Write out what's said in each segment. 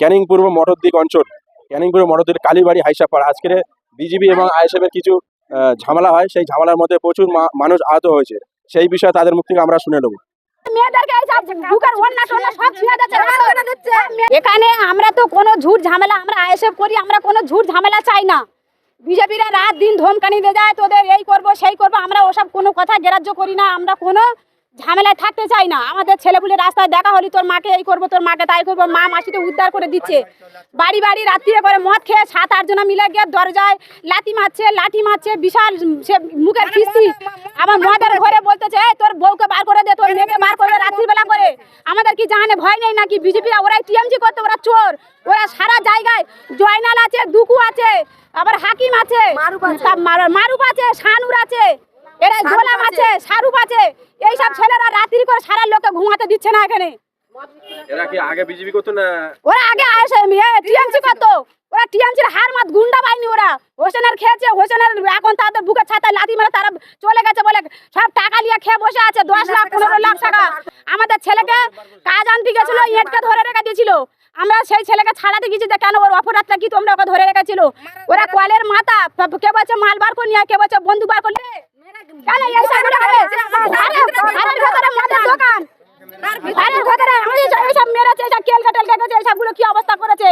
ক্যানিং পূর্ব মটরদিক অঞ্চল, ক্যানিং পূর্ব মটরদিক কালীবাড়ি হাইসাপাড়া আজকের বিজেপি এবং আইএসএফের কিছু ঝামেলা হয়। সেই ঝামেলার মধ্যে প্রচুর মানুষ আহত হয়েছে। সেই বিষয়ে তাদের মুখ থেকে আমরা শুনে নেব। এখানে আমরা তো কোনো ঝুট ঝামেলা, আমরা আইএসএফ করি, আমরা কোনো ঝুট ঝামেলা চাই না। বিজেপিরা রাত দিন ধমকানি দিয়ে যায়, তোদের এই করবো সেই করবো, আমরা ওসব কোনো কথা গ্রাহ্য করি না। আমরা কোনো ঝামেলায় থাকতে চাই না। আমাদের ছেলেপুলে রাস্তায় দেখা হলি তোর মাকে এই করবো, তোর মাকে তাই করবো, মা মাসিতে উদ্ধার করে দিচ্ছে। বাড়ি বাড়ি রাত্রিরে করে মদ খেয়ে 7-8 জন মিলে গিয়ে দরজায় লাঠি মারছে বিশাল সে মুখের খিস্তি। আমার মদের ঘরে বলতেছে তোর বউকে বার করে দে, তোর মেয়েকে বার করে রাত্রিবেলা করে। আমাদের কি জানে ভয় নেই নাকি? বিজেপিরা ওরাই টিএমসি করতে, ওরা চোর। ওরা সারা জায়গায় জয়নাল আছে, দুকু আছে, আবার হাকিম আছে, মারুফ আছে, শানুর আছে, এরা গোলাম আছে, শাহরুখ আছে। এইসব ছেলেরা রাত্রি করে সারা লোককে ঘুমাতে দিচ্ছে না এখানে। এরা কি আগে বিজেপি করতো না? ওরা আগে টিএমসি করতো। ওরা টিএমসির হার মাত গুন্ডা বাহিনী। ওরা হোসেনের খেয়েছে, হোসেনের এখন তাদের বুকের ছাতায় লাথি মেরে তারা চলে গেছে বলে সব টাকা নিয়ে খেয়ে বসে আছে। 10 লাখ 15 লাখ টাকা। আমাদের ছেলেকে কাজ আনতে গেছিল, ইটকে ধরে রেখে দিয়েছিল। আমরা সেই ছেলেকে ছাড়াতে গেছি, কেন ওর অপরাধটা কি তোমরা ওকে ধরে রেখেছিল? ওরা কলের মাথা, কে বলছে মাল বার করে নিয়ে, কে বলছে বন্দুক বার করলে। কেন এই সাইডে হবে? ঘরের ভেতরে মদের দোকান, ঘরের ভেতরে এইসব মেরেছে, এইসব কেলকাটেল গেছে, এইসবগুলো কি অবস্থা করেছে।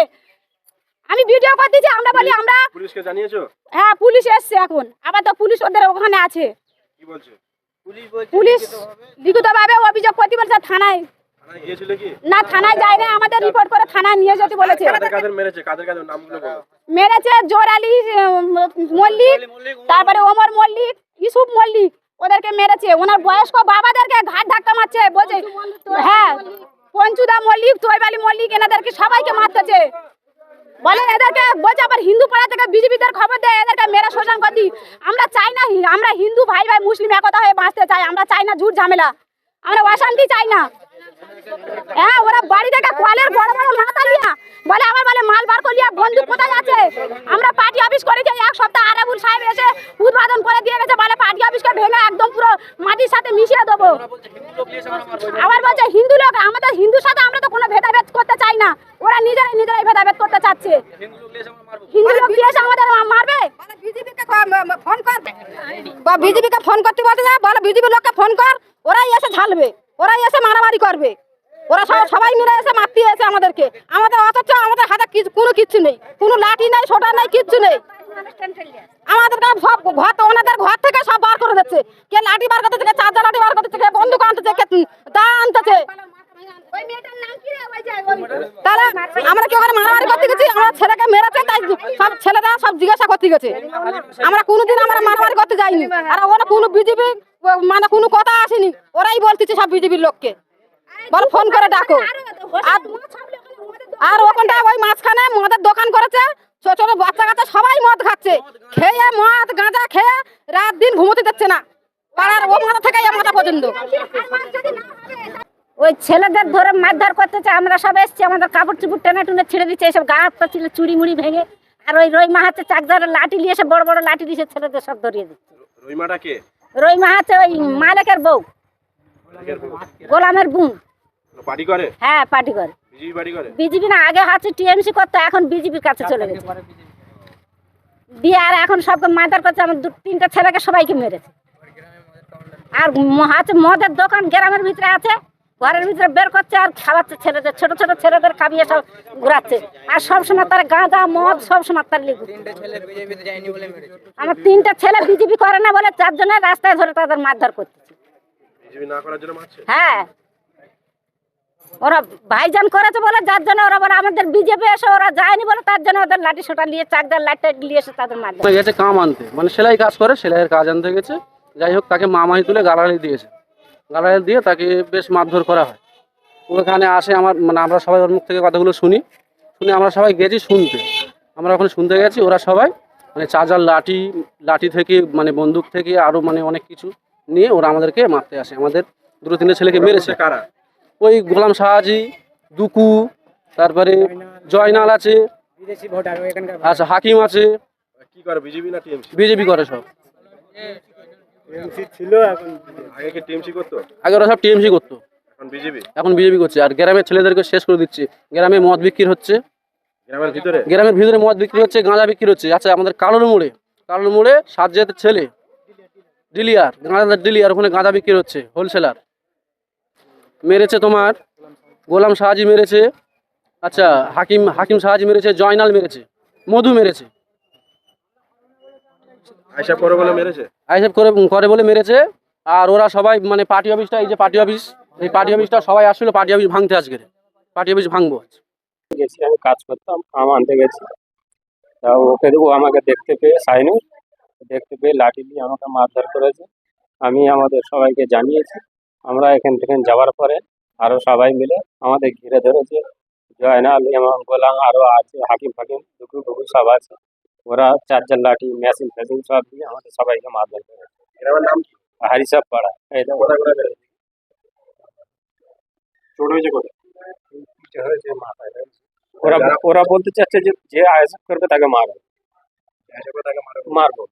আমি ভিডিও করে দিয়েছি। আমরা বলি আমরা পুলিশকে জানিয়েছো? হ্যাঁ, পুলিশ এসছে এখন। আবার তো পুলিশ ওদের ওখানে আছে। কি বলছে পুলিশ? লিখিতভাবে অভিযোগ করতে বলছে থানায়। থানায় গিয়েছিল কি? না, থানায় যায় না, আমাদের রিপোর্ট করে থানায় নিয়ে যেতে বলেছে। কাদের মেরেছে? কাদের নামগুলো বলো। মেরেছে জোর আলী মল্লিক, তারপরে ওমর মল্লিক, ইউসুফ মল্লিক, ওদেরকে মেরেছে। ওনার বয়স্ক বাবাদেরকে ঘাট ধাক্কা মারছে বলছে। হ্যাঁ, পঞ্চুদা মল্লিক, তৈবালি মল্লিক, এনাদেরকে সবাইকে মারতেছে। বলে এদেরকে বলছে আবার হিন্দু পাড়া থেকে বিজেপিদের খবর দেয়, এদেরকে মেরা শোষণ করে দিই। আমরা চাই না, আমরা হিন্দু ভাই ভাই মুসলিম একতা হয়ে বাঁচতে চাই। আমরা চাই না ঝুট ঝামেলা, আমরা অশান্তি চাই না। হ্যাঁ, ওরা বাড়ি থেকে কলের বড় বড় মাথা নিয়ে বলে আমার বলে মাল বার করলিয়া বন্দুক কোথায় আছে। আমরা পার্টি অফিস করেছি 1 সপ্তাহ, আরাবুল সাহেব এসে উদ্বোধন করে দিয়ে গেছে। বলে পার্টি অফিসকে ভেঙে একদম পুরো মাটির সাথে মিশিয়ে দেবো। আবার বলছে হিন্দু লোক, আমাদের হিন্দুর সাথে আমরা তো কোনো ভেদাভেদ করতে চাই না। ওরা নিজেরাই ভেদাভেদ করতে চাচ্ছে। হিন্দু লোক দিয়ে এসে আমাদের মারবে। বিজেপিকে ফোন করতে বলতে যায়, বলে বিজেপি লোককে ফোন কর, ওরাই এসে ঝালবে, ওরাই এসে মারামারি করবে। ওরা সবাই মিলে এসে মারতে এসে আমাদেরকে। আমাদের অথচ আমাদের হাতে কোনো কিচ্ছু নেই, কোনো লাঠি নেই, ছোটা নেই, কিচ্ছু নেই। আমাদের সব ঘর, ওনাদের ঘর থেকে সব বার করে দিচ্ছে। কে লাঠি বার করতেছে, কে চার্জার লাঠি বার করতেছে, কে বন্দুক আনতেছে, কে দা আনতেছে। তাহলে আমরা কি ওখানে মারামারি করতে গেছি? আমার ছেলেকে মেরেছে, তাই সব ছেলেরা সব জিজ্ঞাসা করতে গেছে। আমরা কোনোদিন আমরা মারামারি করতে যাইনি। আর ওরা কোনো বিজেপি মানে কোনো কথা আসেনি। ওরাই বলতেছে সব বিজেপির লোককে বলো ফোন করে ডাকো। আর ওখানটা ওই মাঝখানে মদের দোকান করেছে, ছোট ছোট বাচ্চা কাচ্চা সবাই মদ খাচ্ছে। খেয়ে মদ গাঁজা খেয়ে রাত দিন ঘুমোতে দিচ্ছে না। পাড়ার ও মাথা থেকে এ মাথা পর্যন্ত ওই ছেলেদের ধরে মারধর করতেছে। আমরা সব এসছি, আমাদের কাপড় চুপড় টেনে টুনে ছিঁড়ে দিচ্ছে, এইসব গা হাত ছিল চুড়ি মুড়ি ভেঙে। আর ওই রইমা হচ্ছে চাকদারের লাঠি নিয়ে এসে বড় বড় লাঠি দিয়ে ছেলেদের সব ধরিয়ে দিচ্ছে। রইমাটা কে? রইমা হচ্ছে ওই মালিকের বউ, গোলামের বোন। পার্টি করে? হ্যাঁ, পার্টি করে। বিজেপি পার্টি করে? বিজেপি না, আগে হচ্ছে টিএমসি করতো, এখন বিজেপির কাছে চলে গেছে দিয়ে। আর এখন সবকে মারধর করছে। আমার 2-3টা ছেলেকে সবাইকে মেরেছে। আর হচ্ছে মদের দোকান গ্রামের ভিতরে আছে, ঘরের ভিতরে বের করছে আর খাওয়াচ্ছে ছেলেদের, ছোট ছোট ছেলেদের খাবিয়ে সব ঘুরাচ্ছে। আর সবসময় তার গাঁজা মদ সবসময় তার লিখু। আমার 3টা ছেলে বিজেপি করে না বলে 4 জনের রাস্তায় ধরে তাদের মারধর করতেছে। হ্যাঁ, ওরা ভাইজান করেছে বলে যার জন্য ওরা বলে আমাদের বিজেপি এসে ওরা যায়নি বলে তার জন্য ওদের লাঠি সোটা নিয়ে চাকদার লাঠি নিয়ে এসে তাদের মারধর গেছে। কাম আনতে মানে সেলাই কাজ করে, সেলাইয়ের কাজ আনতে গেছে। যাই হোক, তাকে মামাহি তুলে গালালি দিয়েছে। গালালি দিয়ে তাকে বেশ মারধর করা হয়। ওখানে আসে মানে আমরা সবাই ওর মুখ থেকে কথাগুলো শুনি আমরা সবাই গেছি শুনতে। আমরা ওখানে শুনতে গেছি, ওরা সবাই মানে চার্জার লাঠি থেকে মানে বন্দুক থেকে আরও মানে অনেক কিছু নিয়ে ওরা আমাদেরকে মারতে আসে। আমাদের 2-3 ছেলেকে মেরেছে। কারা? ওই গোলাম শাহাজি, দুকু, তারপরে জয়নাল আছে, আচ্ছা হাকিম আছে। কি করে বিজেপি না টিএমসি? বিজেপি করে সব। টিএমসি ছিল, এখন আগে কি টিএমসি করতো? আগে ওরা সব টিএমসি করতো। বিজেপি এখন বিজেপি করছে। আর গ্রামের ছেলেদেরকে শেষ করে দিচ্ছে। গ্রামে মদ বিক্রি হচ্ছে, গ্রামের ভিতরে মদ বিক্রি হচ্ছে, গাঁজা বিক্রি হচ্ছে। আচ্ছা, আমাদের কালোর মোড়ে সাজ্জাদের ছেলে ডিলিয়ার, গাঁজার ডিলিয়ার, ওখানে গাঁজা বিক্রি হচ্ছে, হোলসেলার। মেরেছে তোমার গোলাম শাহাজি মেরেছে, আচ্ছা হাকিম শাহাজি মেরেছে, জয়নাল মেরেছে, মধু মেরেছে, আইসা পরে বলে মেরেছে। আইসব করে বলে মেরেছে। আর ওরা সবাই মানে পার্টি অফিসটা, এই যে পার্টি অফিস, এই পার্টি অফিসটা সবাই আসছিল পার্টি অফিস ভাঙতে। আজকে পার্টি অফিস ভাঙবো। গেছি, আমি কাজ করতাম, আম আনতে গেছি। তা ও আমাকে দেখতে পেয়ে সাইনুর দেখতে পেয়ে লাঠি দিয়ে আমাকে মারধর করেছে। আমি আমাদের সবাইকে জানিয়েছি। আমরা এখান থেকে যাওয়ার পরে আরো সবাই মিলে আমাদের ঘিরে ধরেছে। জয়নাল এবং গোলাম আরো আছে, হাকিম দুকু সব আছে। ওরা চার্জার লাঠি মেশিন ফেশিন সব দিয়ে আমাদের সবাইকে মারধর করেছে। গ্রামের নাম কি? হারিসাব পাড়া। এই দেখো, কোথায় কোথায় মেরেছে? চোট হয়েছে কোথায়? পিঠে হয়েছে, মাথায় হয়েছে। ওরা বলতে চাচ্ছে যে আয়োজন করবে তাকে মারবো। আইসা পরে তাকে মারবো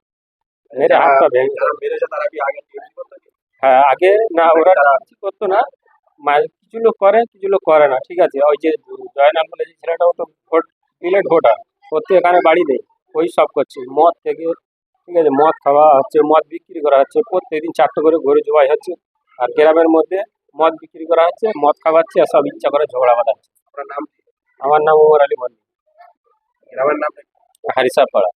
মেরে হাতটা ভেঙে যারা মেরেছে তারা কি আগে ডিউটি করতো কি? হ্যাঁ, আগে না ওরা কিছু করতো না। কিছু লোক করে, কিছু লোক করে না। ঠিক আছে, ওই যে জয়নাল বলে যে ছেলেটা, ও তো ডিলেট ভোটার, ওর তো এখানে বাড়ি নেই, ওই সব করছে মদ থেকে। ঠিক আছে, মদ খাওয়া হচ্ছে, মদ বিক্রি করা হচ্ছে, প্রত্যেকদিন 4টা করে গরু জবাই হচ্ছে। আর গ্রামের মধ্যে মদ বিক্রি করা হচ্ছে, মদ খাওয়াচ্ছে, আর সব ইচ্ছা করে ঝগড়া বাঁধাচ্ছে। আপনার নাম কি? আমার নাম ওমর আলী মল্লিক, গ্রামের নাম কি? হারিসাব পাড়া।